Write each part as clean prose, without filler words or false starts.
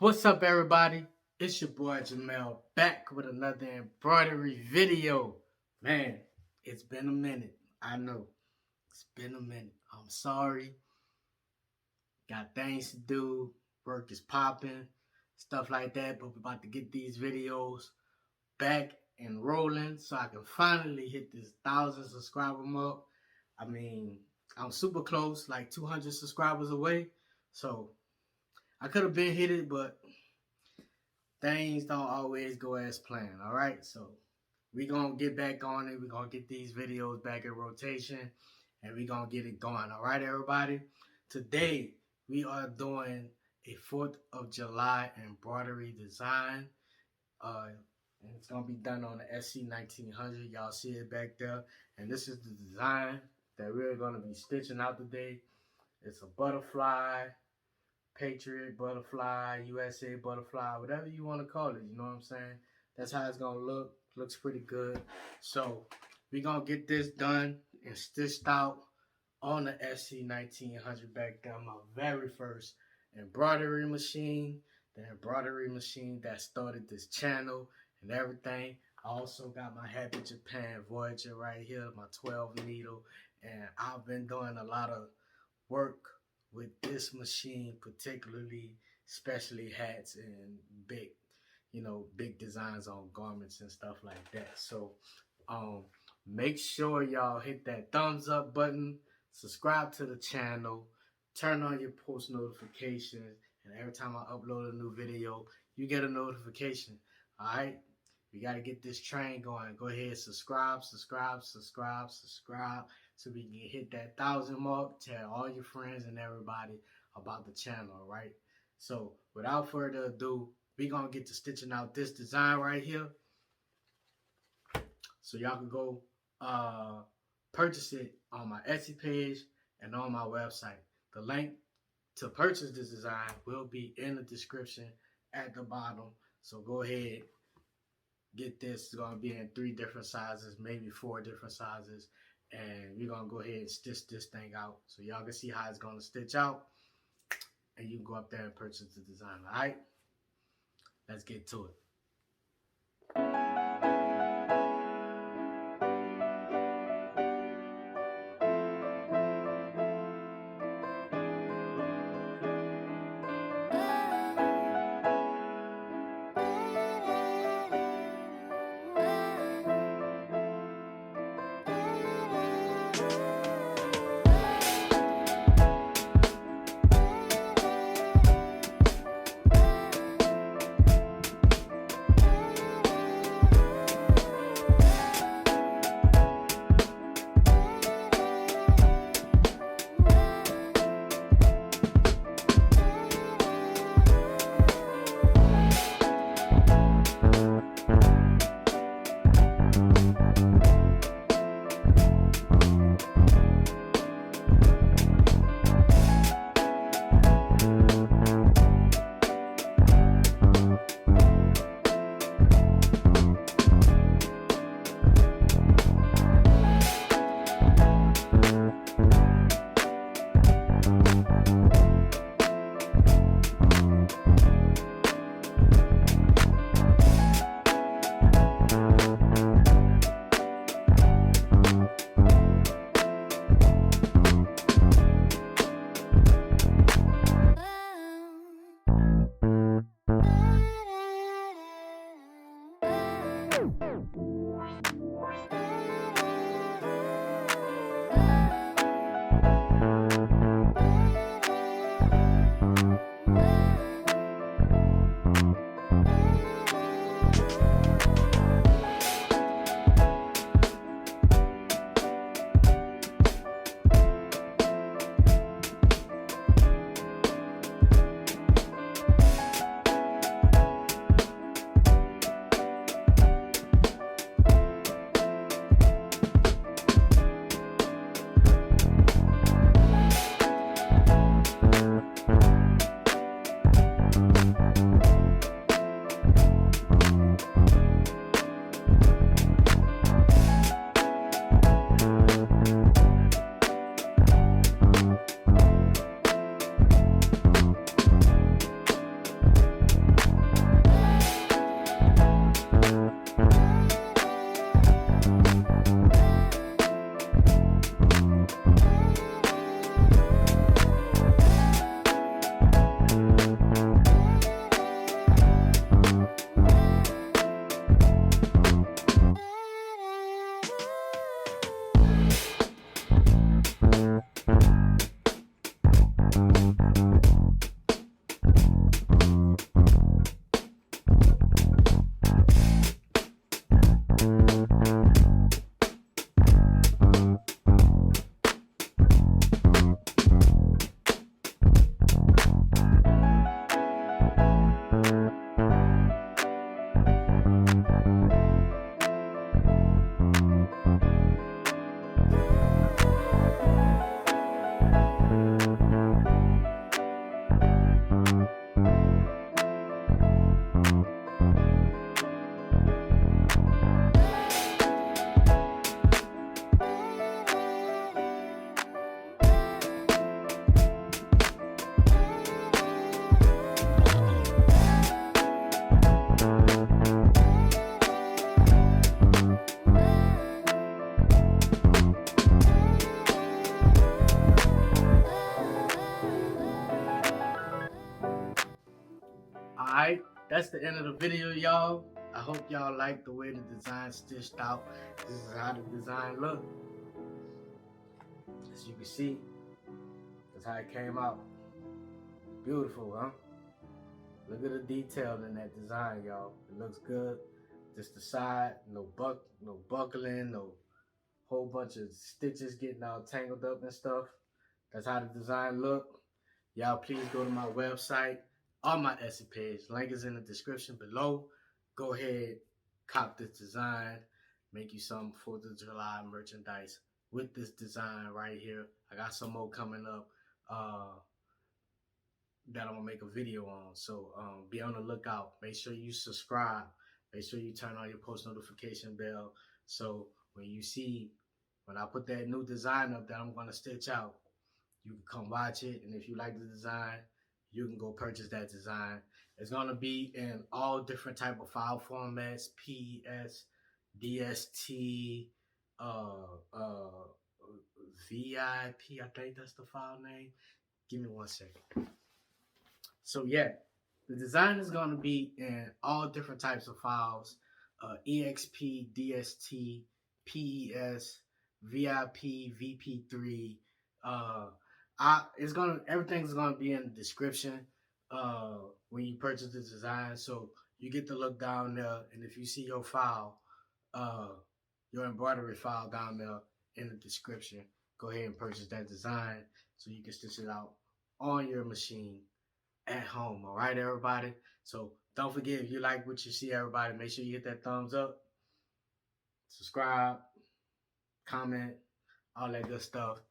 What's up, everybody? It's your boy Jamel back with another embroidery video. Man, it's been a minute. I know. It's been a minute. I'm sorry. Got things to do. Work is popping. Stuff like that. But we're about to get these videos back and rolling so I can finally hit this 1,000 subscriber mark. I mean, I'm super close, like 200 subscribers away. So I could have been hit it, but things don't always go as planned, all right? So we're going to get back on it. We're going to get these videos back in rotation, and we're going to get it going, all right, everybody? Today, we are doing a 4th of July embroidery design. And it's going to be done on the SE1900. Y'all see it back there. And this is the design that we're going to be stitching out today. It's a butterfly, Patriot butterfly, USA butterfly, whatever you want to call it, you know what I'm saying? That's how it's going to look. Looks pretty good. So we're going to get this done and stitched out on the SE1900 back there, my very first embroidery machine, the embroidery machine that started this channel and everything. I also got my Happy Japan Voyager right here, my 12 needle, and I've been doing a lot of work with this machine, particularly, especially hats and big designs on garments and stuff like that. So make sure y'all hit that thumbs up button, subscribe to the channel, turn on your post notifications, and every time I upload a new video, you get a notification. All right, we got to get this train going. Go ahead, subscribe so we can hit that 1,000 mark. Tell all your friends and everybody about the channel, all right? So without further ado, we're going to get to stitching out this design right here. So y'all can go purchase it on my Etsy page and on my website. The link to purchase this design will be in the description at the bottom. So go ahead, get this. It's going to be in 3 different sizes, maybe 4 different sizes. And we're going to go ahead and stitch this thing out so y'all can see how it's going to stitch out. And you can go up there and purchase the design, all right? Let's get to it. Alright, that's the end of the video, y'all. I hope y'all like the way the design stitched out. This is how the design look. As you can see, that's how it came out. Beautiful, huh? Look at the detail in that design, y'all. It looks good. Just the side, no buckling, no whole bunch of stitches getting all tangled up and stuff. That's how the design look. Y'all please go to my website on my Etsy page. Link is in the description below. Go ahead, cop this design. Make you some 4th of July merchandise with this design right here. I got some more coming up that I'm gonna make a video on. So be on the lookout. Make sure you subscribe. Make sure you turn on your post notification bell. So when you see, when I put that new design up that I'm gonna stitch out, you can come watch it. And if you like the design, you can go purchase that design. It's gonna be in all different type of file formats: PES, DST, VIP. I think that's the file name. Give me 1 second. So yeah, the design is going to be in all different types of files: EXP, DST, PES, VIP, VP3. Everything's gonna be in the description when you purchase the design, so you get to look down there, and if you see your file, your embroidery file down there in the description, go ahead and purchase that design so you can stitch it out on your machine at home. All right, everybody. So don't forget, if you like what you see, everybody, make sure you hit that thumbs up, subscribe, comment, all that good stuff.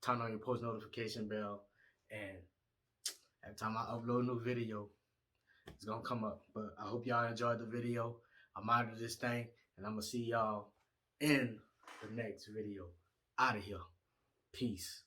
Turn on your post notification bell, and every time I upload a new video, it's gonna come up. But I hope y'all enjoyed the video. I'm out of this thing, and I'm gonna see y'all in the next video. Out of here. Peace.